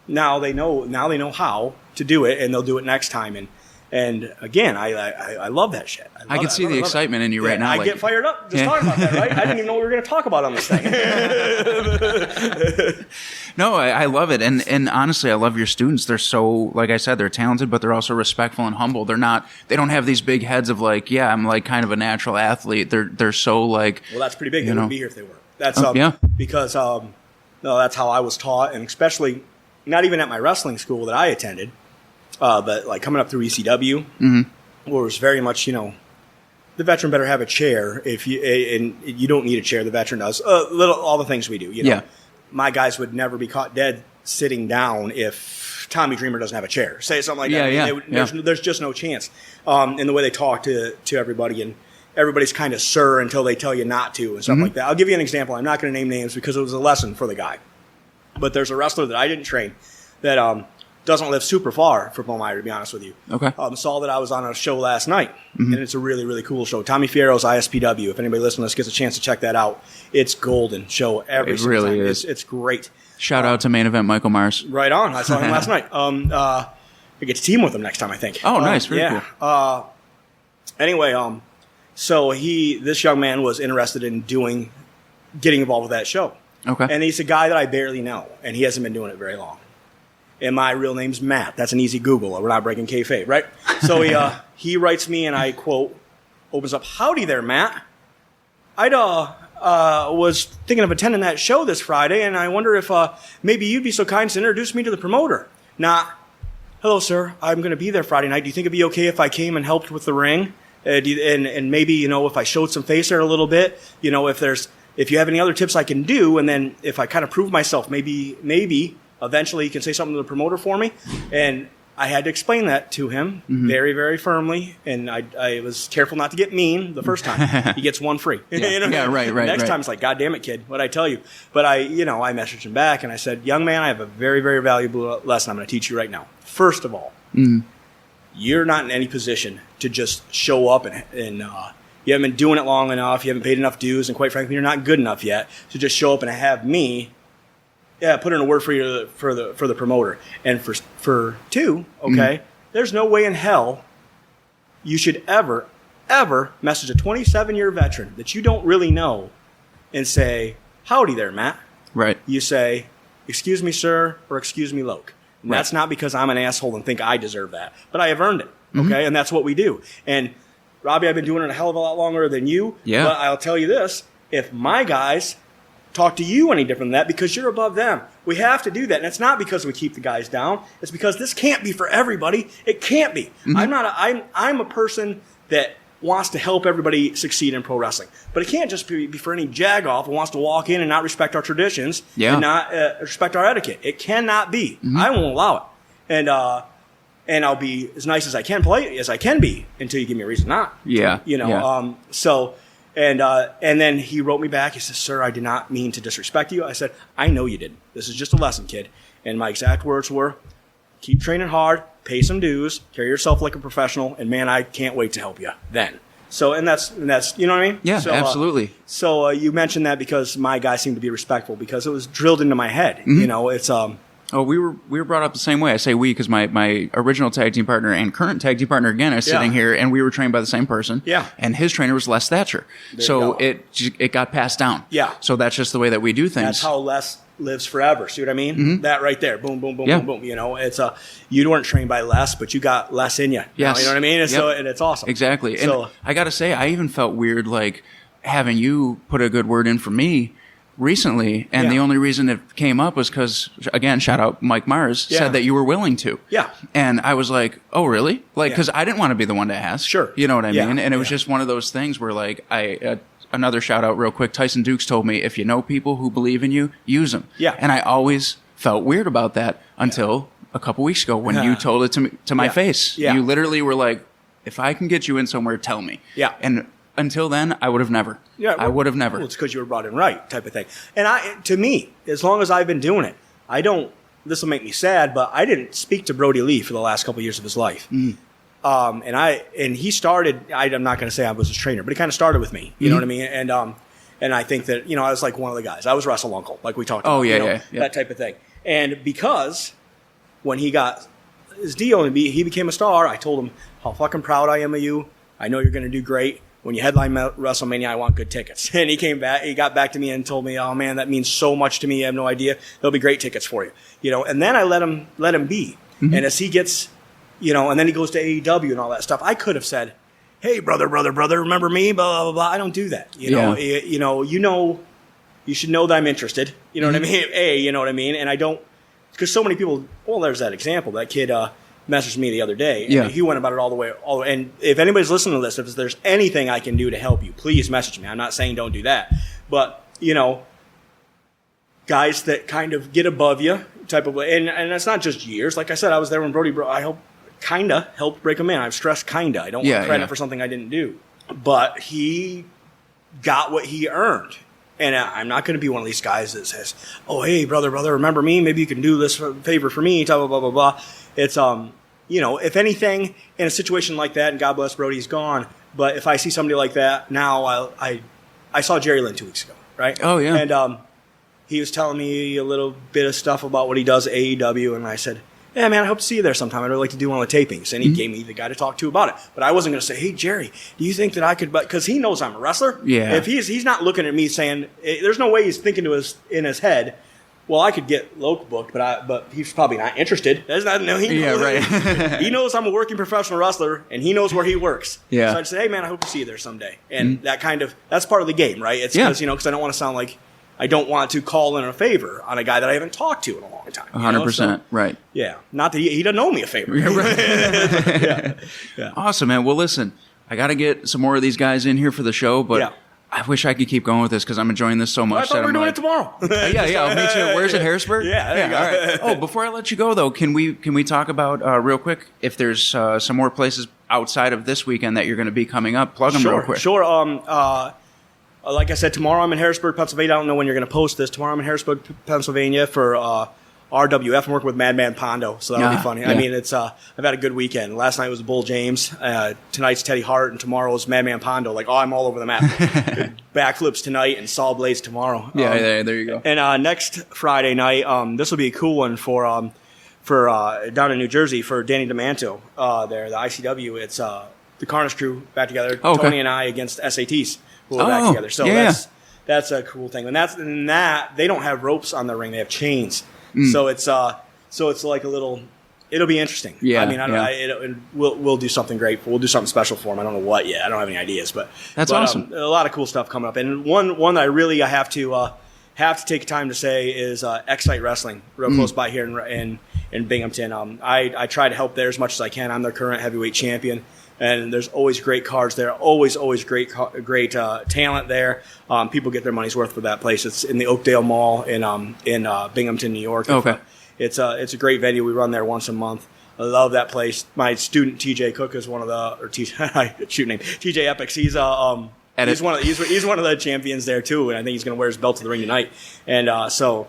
Now they know how to do it, and they'll do it next time. And again, I love that shit. I can see the excitement in you right now. I get fired up just talking about that, right? I didn't even know what we were going to talk about on this thing. No, I love it. And honestly, I love your students. They're so, like I said, they're talented, but they're also respectful and humble. They don't have these big heads of like, yeah, I'm like kind of a natural athlete. They're so like. Well, that's pretty big. They wouldn't be here if they were. That's because that's how I was taught, and especially not even at my wrestling school that I attended. But like coming up through ECW, where it was very much, the veteran better have a chair and you don't need a chair. The veteran does all the things we do. My guys would never be caught dead sitting down if Tommy Dreamer doesn't have a chair. Say something like that. There's just no chance. In the way they talk to everybody, and everybody's kind of sir until they tell you not to and stuff like that. I'll give you an example. I'm not going to name names because it was a lesson for the guy. But there's a wrestler that I didn't train that doesn't live super far from Palmyra, to be honest with you. Okay. Saw that I was on a show last night, and it's a really, really cool show. Tommy Fierro's ISPW. If anybody listening to this gets a chance to check that out, it's golden show every single time. It really is. It's great. Shout out to main event Michael Myers. Right on. I saw him last night. I get to team with him next time, I think. Oh, nice. Very cool. Anyway, so this young man was interested in getting involved with that show. Okay. And he's a guy that I barely know, and he hasn't been doing it very long. And my real name's Matt. That's an easy Google. We're not breaking kayfabe, right? So he writes me, and I quote, opens up, "Howdy there, Matt. I was thinking of attending that show this Friday, and I wonder if maybe you'd be so kind to introduce me to the promoter. Not, hello, sir. I'm going to be there Friday night. Do you think it'd be okay if I came and helped with the ring? And maybe, if I showed some face there a little bit, if you have any other tips I can do, and then if I kind of prove myself, maybe eventually you can say something to the promoter for me." And I had to explain that to him very, very firmly, and I was careful not to get mean the first time. He gets one free. Right. Next time it's like, "God damn it, kid, what'd I tell you?" But I messaged him back, and I said, "Young man, I have a very, very valuable lesson I'm going to teach you right now. First of all, you're not in any position to just show up and You haven't been doing it long enough. You haven't paid enough dues, and quite frankly, you're not good enough yet to just show up and have me, put in a word for you for the promoter. And for two, okay, there's no way in hell you should ever message a 27-year veteran that you don't really know and say, "Howdy there, Matt." Right. You say, "Excuse me, sir," or "Excuse me, Loc." And that's not because I'm an asshole and think I deserve that, but I have earned it. Okay, and that's what we do. And Robby, I've been doing it a hell of a lot longer than you. Yeah. But I'll tell you this: if my guys talk to you any different than that, because you're above them, we have to do that. And it's not because we keep the guys down. It's because this can't be for everybody. It can't be. I'm a person that wants to help everybody succeed in pro wrestling, but it can't just be for any jagoff who wants to walk in and not respect our traditions and not respect our etiquette. It cannot be. I won't allow it. And I'll be as nice as I can be until you give me a reason not. Yeah. And then he wrote me back. He says, "Sir, I did not mean to disrespect you." I said, "I know you didn't. This is just a lesson, kid." And my exact words were, "Keep training hard, pay some dues, carry yourself like a professional, and man, I can't wait to help you then." So, and that's you know what I mean? Yeah, so, absolutely. So you mentioned that because my guys seem to be respectful, because it was drilled into my head. You know, it's Oh, we were brought up the same way. I say we because my original tag team partner and current tag team partner again are sitting here, and we were trained by the same person. Yeah. And his trainer was Les Thatcher, so it got passed down. Yeah. So that's just the way that we do things. That's how Les lives forever. See what I mean? That right there. Boom, boom, boom, Yeah. boom, boom. You know, it's you weren't trained by Les, but you got Les in you. Yes. You know what I mean? And Yep. so, and it's awesome. Exactly. So And I got to say, I even felt weird, like, having you put a good word in for me recently, and the only reason it came up was because, again, shout out Mike Mars, said that you were willing to. Yeah. And I was like, oh, really? Like, because I didn't want to be the one to ask. Sure. You know what I Yeah. mean? And it was just one of those things where, like, another shout out real quick, Tyson Dukes told me, if you know people who believe in you, use them. Yeah. And I always felt weird about that until a couple weeks ago when you told it to my face. Yeah. You literally were like, if I can get you in somewhere, tell me. Yeah. And until then, I would have never. Yeah, I would have never. Well, it's because you were brought in right, type of thing. And to me, as long as I've been doing it, this will make me sad, but I didn't speak to Brody Lee for the last couple of years of his life. And he started, I'm not going to say I was his trainer, but he kind of started with me. You know what I mean? And I think that, I was like one of the guys. I was Wrestle Uncle, like we talked about. Oh, yeah. That type of thing. And because when he got his deal and he became a star, I told him how fucking proud I am of you. I know you're going to do great. When you headline WrestleMania, I want good tickets. And he got back to me and told me, "Oh man, that means so much to me. You have no idea. There'll be great tickets for you." And then I let him be. And as he gets, and then he goes to AEW and all that stuff. I could have said, "Hey, brother, remember me?" Blah, blah, blah. I don't do that. You should know that I'm interested. You know what I mean? You know what I mean? And I don't, because so many people, well, there's that example. That kid, messaged me the other day. And he went about it all the way. And if anybody's listening to this, if there's anything I can do to help you, please message me. I'm not saying don't do that. But, guys that kind of get above you type of way. And it's not just years. Like I said, I was there when Brody, kinda helped break him in. I've stressed kinda. I don't want credit for something I didn't do. But he got what he earned. And I'm not going to be one of these guys that says, "Oh, hey, brother, remember me? Maybe you can do this favor for me." Blah, blah, blah, blah. It's, if anything, in a situation like that, and God bless Brody, he's gone. But if I see somebody like that now, I saw Jerry Lynn 2 weeks ago, right? Oh, yeah. And he was telling me a little bit of stuff about what he does at AEW, and I said, "Yeah, man, I hope to see you there sometime. I'd really like to do one of the tapings." And he gave me the guy to talk to about it. But I wasn't going to say, "Hey, Jerry, do you think that I could?" Because he knows I'm a wrestler. Yeah. If he's not looking at me saying, there's no way he's thinking in his head, well, I could get Loc booked, but he's probably not interested. He knows I'm a working professional wrestler, and he knows where he works. Yeah. So I'd say, "Hey, man, I hope to see you there someday." And that's part of the game, right? It's because, because I don't want to sound like I don't want to call in a favor on a guy that I haven't talked to in a long time. 100%. Right. Yeah. Not that he doesn't owe me a favor. Yeah. Awesome, man. Well, listen, I got to get some more of these guys in here for the show, but I wish I could keep going with this because I'm enjoying this so much. I thought we were doing it tomorrow. Yeah, me too. Where's it, Harrisburg? Yeah. All right. Oh, before I let you go, though, can we talk about real quick if there's some more places outside of this weekend that you're going to be coming up? Plug them real quick. Sure. Like I said, tomorrow I'm in Harrisburg, Pennsylvania. I don't know when you're going to post this. Tomorrow I'm in Harrisburg, Pennsylvania for RWF. I'm working with Madman Pondo, so that'll be funny. Yeah. I mean, it's I've had a good weekend. Last night was Bull James. Tonight's Teddy Hart, and tomorrow's Madman Pondo. Like, I'm all over the map. Backflips tonight and Saw Blades tomorrow. Yeah, there you go. And next Friday night, this will be a cool one for down in New Jersey for Danny DeManto. There, the ICW. It's the Carnage Crew back together. Oh, okay. Tony and I against SATs who are back together. So that's a cool thing. And that they don't have ropes on the ring; they have chains. So it's like a little. It'll be interesting. Yeah, I mean, we'll do something great. We'll do something special for them. I don't know what yet. I don't have any ideas, but awesome. A lot of cool stuff coming up. And one that I have to take time to say is Excite Wrestling, real close by here in Binghamton. I try to help there as much as I can. I'm their current heavyweight champion. And there's always great cards there, always great talent there. People get their money's worth for that place. It's in the Oakdale Mall in Binghamton, New York. Okay, it's a great venue. We run there once a month. I love that place. My student TJ Cook is one of TJ Epics. He's one of the champions there too, and I think he's going to wear his belt to the ring tonight. And so.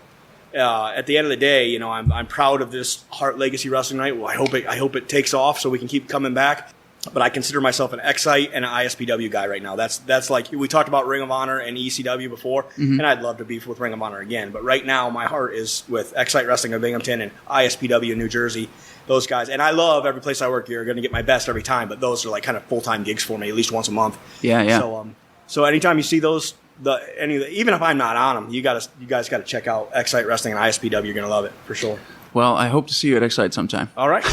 At the end of the day, I'm proud of this Hart Legacy Wrestling night. Well, I hope it takes off so we can keep coming back. But I consider myself an Excite and an ISPW guy right now. That's like we talked about Ring of Honor and ECW before, and I'd love to be with Ring of Honor again. But right now, my heart is with Excite Wrestling of Binghamton and ISPW in New Jersey. Those guys, and I love every place I work. You're going to get my best every time, but those are like kind of full-time gigs for me, at least once a month. Yeah. So anytime you see those. Even if I'm not on them, you guys got to check out Excite Wrestling and ISPW. You're going to love it for sure. Well, I hope to see you at Excite sometime. All right.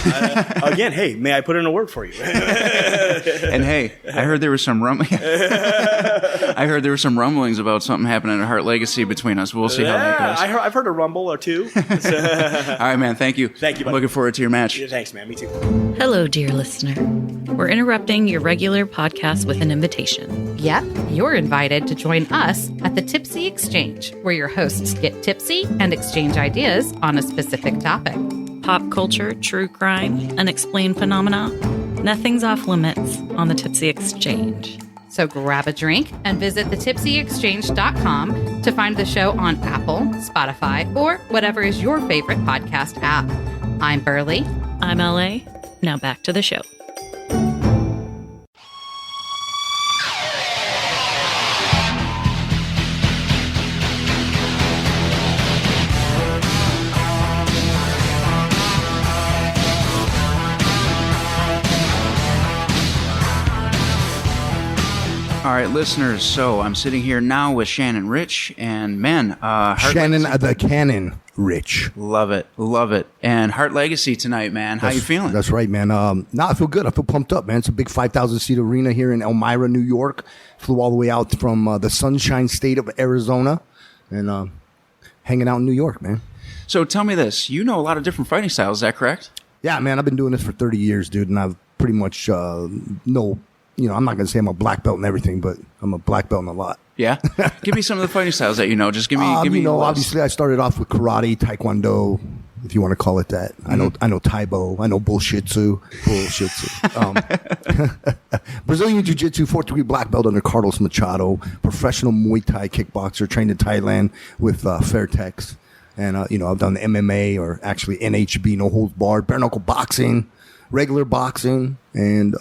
Again, hey, may I put in a word for you? And hey, I heard there was some rumblings about something happening at Hart Legacy between us. We'll see how that goes. I've heard a rumble or two. All right, man. Thank you. Thank you, buddy. Looking forward to your match. Yeah, thanks, man. Me too. Hello, dear listener. We're interrupting your regular podcast with an invitation. Yep, you're invited to join us at the Tipsy Exchange, where your hosts get tipsy and exchange ideas on a specific topic. Pop culture, true crime, unexplained phenomena. Nothing's off limits on the Tipsy Exchange. So grab a drink and visit thetipsyexchange.com to find the show on Apple, Spotify, or whatever is your favorite podcast app. I'm Burley. I'm LA. Now back to the show. All right, listeners. So I'm sitting here now with Shannon Ritch, and man, Shannon the Cannon Ritch. Love it. And Hart Legacy tonight, man. How you feeling? That's right, man. I feel good. I feel pumped up, man. It's a big 5,000-seat arena here in Elmira, New York. Flew all the way out from the Sunshine State of Arizona, and hanging out in New York, man. So tell me this: you know a lot of different fighting styles. Is that correct? Yeah, man. I've been doing this for 30 years, dude, and I've pretty much know. I'm not going to say I'm a black belt and everything, but I'm a black belt in a lot. Yeah? Give me some of the fighting styles that you know. Just give me. Obviously I started off with karate, taekwondo, if you want to call it that. Mm-hmm. I know Taibo. I know bullshitsu. Brazilian Jiu-Jitsu, 4th-degree black belt under Carlos Machado. Professional Muay Thai kickboxer, trained in Thailand with Fairtex. And, I've done MMA, or actually NHB, no holds barred, bare knuckle boxing, regular boxing, and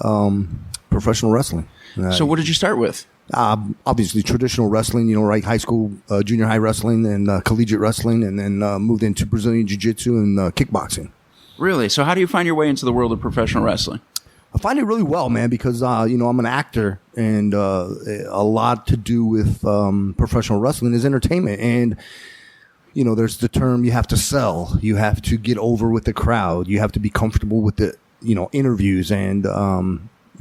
professional wrestling. So what did you start with? Obviously traditional wrestling, right? High school, junior high wrestling, and collegiate wrestling, and then moved into Brazilian Jiu-Jitsu and kickboxing. Really? So how do you find your way into the world of professional wrestling? I find it really well, man, because, I'm an actor, and a lot to do with professional wrestling is entertainment. And, there's the term you have to sell. You have to get over with the crowd. You have to be comfortable with the, interviews and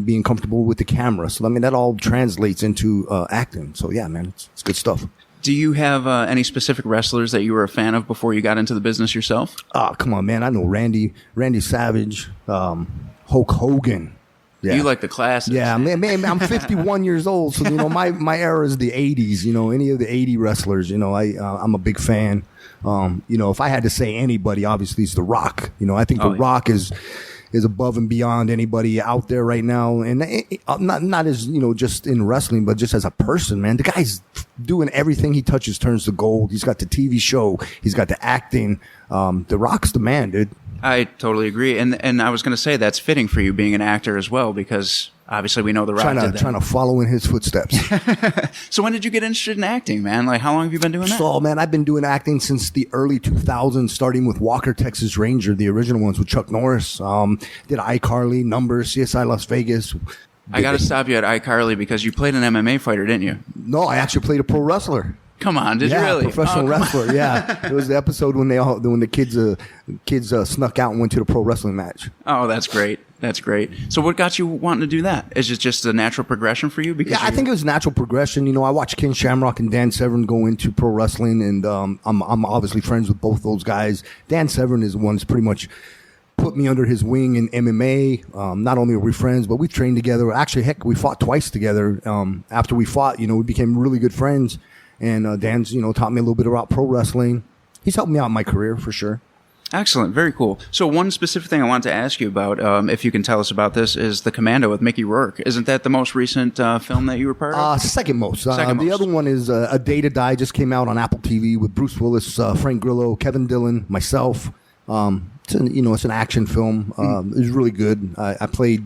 being comfortable with the camera. So, that all translates into acting. So, yeah, man, it's good stuff. Do you have any specific wrestlers that you were a fan of before you got into the business yourself? Oh, come on, man. I know Randy Savage, Hulk Hogan. Yeah. You like the classics. Yeah, man, I'm 51 years old, so my era is the 80s. Any of the 80 wrestlers. I'm a big fan. If I had to say anybody, obviously it's The Rock. I think The Rock is is above and beyond anybody out there right now. And not as, just in wrestling, but just as a person, man. The guy's doing everything he touches turns to gold. He's got the TV show. He's got the acting. The Rock's the man, dude. I totally agree. And I was going to say that's fitting for you being an actor as well, because obviously we know The Rock did that. Trying to follow in his footsteps. So when did you get interested in acting, man? Like, how long have you been doing that? So, man, I've been doing acting since the early 2000s, starting with Walker, Texas Ranger, the original ones with Chuck Norris. Did iCarly, Numbers, CSI Las Vegas. I got to stop you at iCarly because you played an MMA fighter, didn't you? No, I actually played a pro wrestler. Come on, did you really? Professional wrestler. Yeah, it was the episode when the kids snuck out and went to the pro wrestling match. Oh, that's great. That's great. So, what got you wanting to do that? Is it just a natural progression for you? Because I think it was natural progression. I watched Ken Shamrock and Dan Severn go into pro wrestling, and I'm obviously friends with both those guys. Dan Severn is the one that's pretty much put me under his wing in MMA. Not only are we friends, but we've trained together. Actually, heck, we fought twice together. After we fought, we became really good friends. And Dan's, taught me a little bit about pro wrestling. He's helped me out in my career for sure. Excellent. Very cool. So one specific thing I wanted to ask you about, if you can tell us about this, is the Commando with Mickey Rourke. Isn't that the most recent film that you were part of? Second most. The other one is A Day to Die, just came out on Apple TV with Bruce Willis, Frank Grillo, Kevin Dillon, myself. It's an action film. It was really good. I played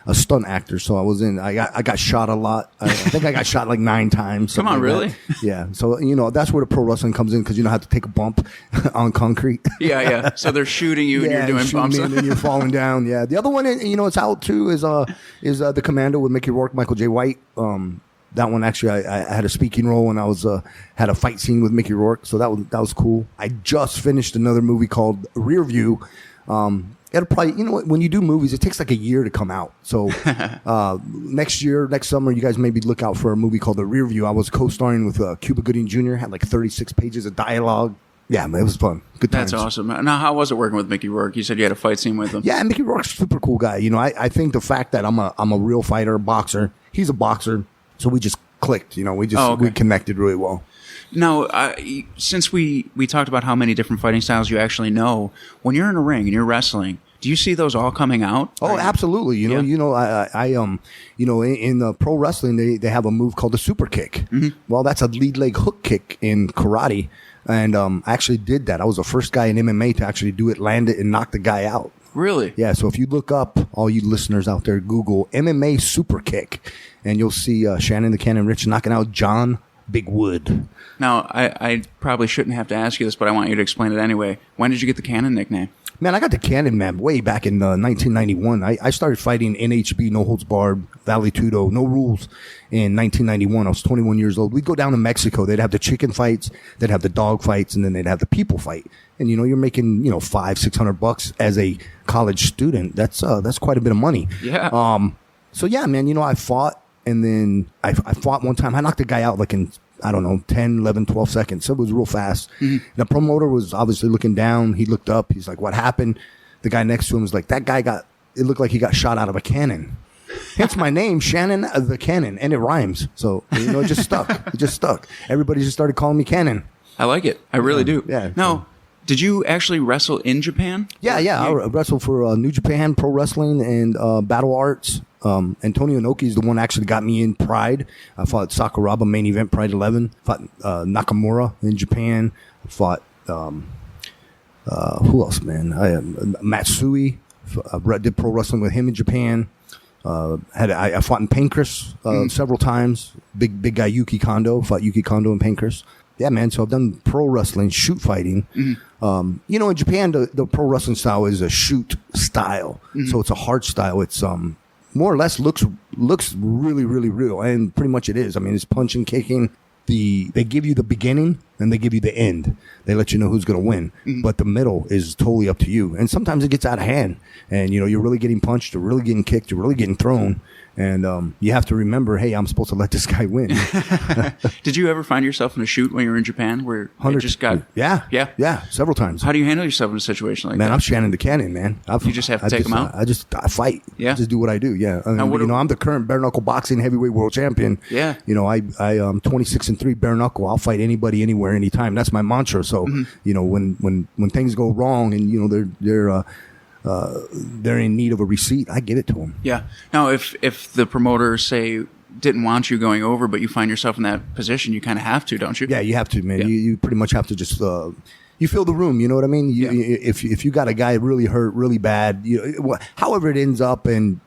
a stunt actor, so I got shot a lot. I think I got shot like 9 times. Come on, like really? That. Yeah. So that's where the pro wrestling comes in, because you don't have to take a bump on concrete. Yeah. So they're shooting you and you're doing bumps, and then you're falling down. Yeah. The other one, it's out too, is the Commando with Mickey Rourke, Michael J. White. That one actually, I had a speaking role, and I had a fight scene with Mickey Rourke, so that was cool. I just finished another movie called Rear View. It'll probably, when you do movies, it takes like a year to come out. So next summer, you guys maybe look out for a movie called The Rear View. I was co-starring with Cuba Gooding Jr., had like 36 pages of dialogue. Yeah, man, it was fun. Good times. That's awesome. Now, how was it working with Mickey Rourke? You said you had a fight scene with him. Yeah, Mickey Rourke's a super cool guy. I think the fact that I'm a real fighter, boxer, he's a boxer, so we just clicked. We connected really well. Now, since we talked about how many different fighting styles you actually know, when you're in a ring and you're wrestling, do you see those all coming out? Oh, absolutely. In the pro wrestling, they have a move called the super kick. Mm-hmm. Well, that's a lead leg hook kick in karate. And I actually did that. I was the first guy in MMA to actually do it, land it, and knock the guy out. Really? Yeah. So if you look up, all you listeners out there, Google MMA super kick, and you'll see Shannon the Cannon Ritch knocking out John Big Wood. Now, I probably shouldn't have to ask you this, but I want you to explain it anyway. When did you get the Cannon nickname? Man, I got the Cannon, man, way back in 1991. I started fighting NHB, No Holds Barred, Vale Tudo, No Rules in 1991. I was 21 years old. We'd go down to Mexico. They'd have the chicken fights, they'd have the dog fights, and then they'd have the people fight. And, you're making, $500-600 as a college student. That's quite a bit of money. Yeah. So, yeah, man, I fought, and then I fought one time. I knocked a guy out like in, 10, 11, 12 seconds. So it was real fast. Mm-hmm. The promoter was obviously looking down. He looked up. He's like, what happened? The guy next to him was like, that guy it looked like he got shot out of a cannon. Hence my name, Shannon the Cannon. And it rhymes. So, it just stuck. It just stuck. Everybody just started calling me Cannon. I like it. I really do. Yeah. Now, did you actually wrestle in Japan? Yeah. I wrestled for New Japan Pro Wrestling and Battle Arts. Antonio Inoki is the one actually got me in Pride. I fought Sakuraba main event Pride 11. Fought Nakamura in Japan. Fought who else, man? Matsui. Did pro wrestling with him in Japan. I fought in Pancras several times. Big guy Yuki Kondo. Fought Yuki Kondo in Pancras. Yeah, man. So I've done pro wrestling, shoot fighting. Mm-hmm. In Japan, the pro wrestling style is a shoot style. Mm-hmm. So it's a hard style. It's more or less looks really, really real, and pretty much it is. I mean, it's punching, kicking. They give you the beginning and they give you the end. They let you know who's going to win, but the middle is totally up to you. And sometimes it gets out of hand, and you're really getting punched, you're really getting kicked, you're really getting thrown. And you have to remember, hey, I'm supposed to let this guy win. Did you ever find yourself in a shoot when you were in Japan where it just got... Yeah, several times. How do you handle yourself in a situation like that? Man, I'm Shannon the Cannon, man. You just have to take him out? I fight. Yeah. I just do what I do, yeah. I'm the current bare knuckle boxing heavyweight world champion. Yeah. I'm 26-3 bare knuckle. I'll fight anybody, anywhere, anytime. That's my mantra. So, when things go wrong and, they're they're in need of a receipt, I give it to them. Yeah. Now, if the promoter, say, didn't want you going over, but you find yourself in that position, you kind of have to, don't you? Yeah, you have to, man. Yeah. You pretty much have to just you fill the room. You know what I mean? If you got a guy really hurt, really bad, however it ends up, and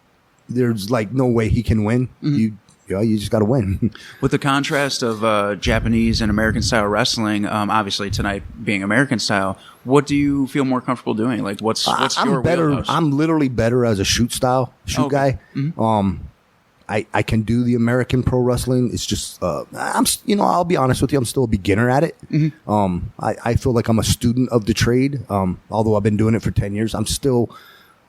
there's like no way he can win, you just got to win. With the contrast of Japanese and American style wrestling, obviously tonight being American style, what do you feel more comfortable doing? Like, what's your wheelhouse? I'm literally better as a shoot guy. Mm-hmm. I can do the American pro wrestling. It's just I'll be honest with you, I'm still a beginner at it. Mm-hmm. I feel like I'm a student of the trade. Although I've been doing it for 10 years, I'm still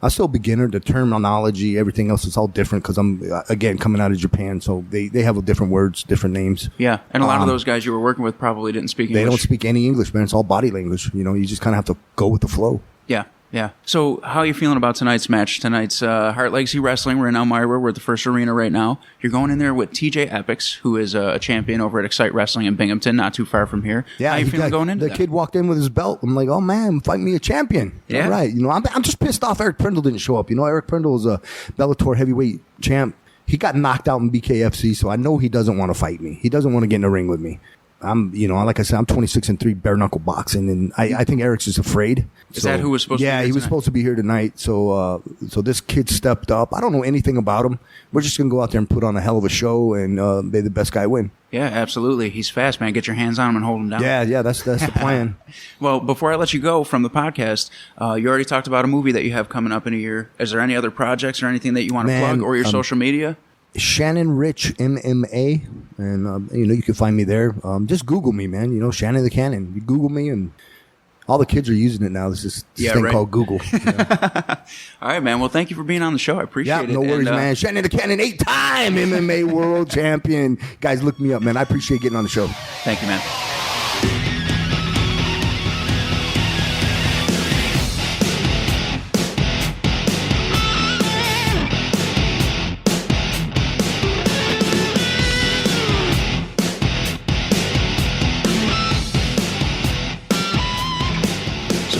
a beginner. The terminology, everything else is all different because I'm again coming out of Japan, so they have different words, different names. Yeah, and a lot of those guys you were working with probably didn't speak English. They don't speak any English, man. It's all body language. You just kind of have to go with the flow. Yeah. So how are you feeling about tonight's match? Tonight's Hart Legacy Wrestling. We're in Elmira. We're at the first arena right now. You're going in there with TJ Epics, who is a champion over at Excite Wrestling in Binghamton, not too far from here. Yeah, how are you feeling going into that? The kid walked in with his belt. I'm like, oh man, fight me a champion. Yeah. All right. I'm just pissed off Eric Prindle didn't show up. Eric Prindle is a Bellator heavyweight champ. He got knocked out in BKFC, so I know he doesn't want to fight me. He doesn't want to get in the ring with me. Like I said, I'm 26-3 bare knuckle boxing, and I think Eric's just afraid. Is that who was supposed to be here Yeah, he was supposed to be here tonight. So this kid stepped up. I don't know anything about him. We're just going to go out there and put on a hell of a show, and may the best guy win. Yeah, absolutely. He's fast, man. Get your hands on him and hold him down. Yeah, that's the plan. Well, before I let you go from the podcast, you already talked about a movie that you have coming up in a year. Is there any other projects or anything that you want to plug, or your social media? Shannon Ritch MMA, and you can find me there. Just Google me, man. Shannon the Cannon. You Google me, and all the kids are using it now. There's this thing called Google. All right, man. Well, thank you for being on the show. I appreciate it. No worries, man. Shannon the Cannon, 8-time MMA World Champion. Guys, look me up, man. I appreciate getting on the show. Thank you, man.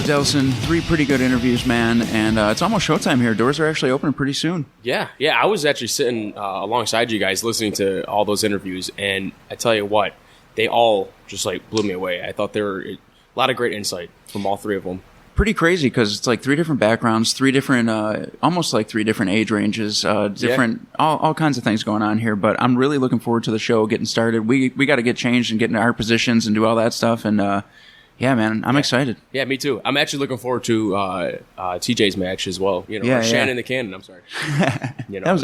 Delsin, 3 pretty good interviews, man, and it's almost showtime here. Doors are actually opening pretty soon. Yeah. I was actually sitting alongside you guys listening to all those interviews, and I tell you what, they all just blew me away. I thought there were a lot of great insight from all 3 of them. Pretty crazy because it's 3 different backgrounds, 3 different, almost 3 different age ranges, all kinds of things going on here. But I'm really looking forward to the show getting started. We got to get changed and get into our positions and do all that stuff, and yeah, man, I'm excited. Yeah, me too. I'm actually looking forward to TJ's match as well. Shannon the Cannon. I'm sorry.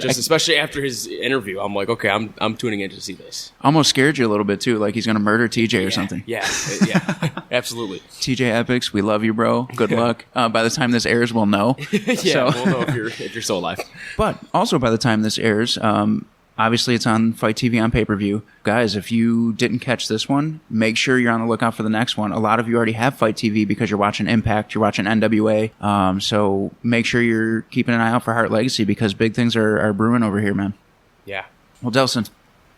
Especially after his interview, I'm like, okay, I'm tuning in to see this. Almost scared you a little bit too, like he's gonna murder TJ or something. Yeah, absolutely. TJ Epics, we love you, bro. Good luck. By the time this airs, we'll know. We'll know if you're still alive. But also by the time this airs, obviously, it's on Fite TV on pay-per-view. Guys, if you didn't catch this one, make sure you're on the lookout for the next one. A lot of you already have Fite TV because you're watching Impact, you're watching NWA. So make sure you're keeping an eye out for Hart Legacy because big things are brewing over here, man. Yeah. Well, Delsin,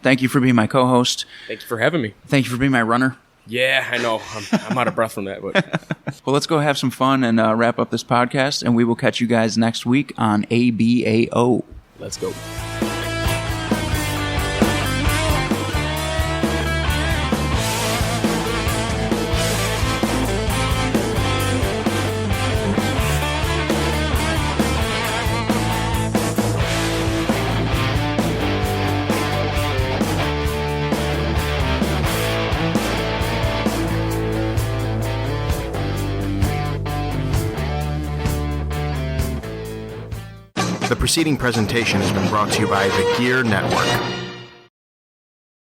thank you for being my co-host. Thanks for having me. Thank you for being my runner. Yeah, I know. I'm out of breath from that. But well, let's go have some fun and wrap up this podcast, and we will catch you guys next week on ABAO. Let's go. The preceding presentation has been brought to you by the Gear Network.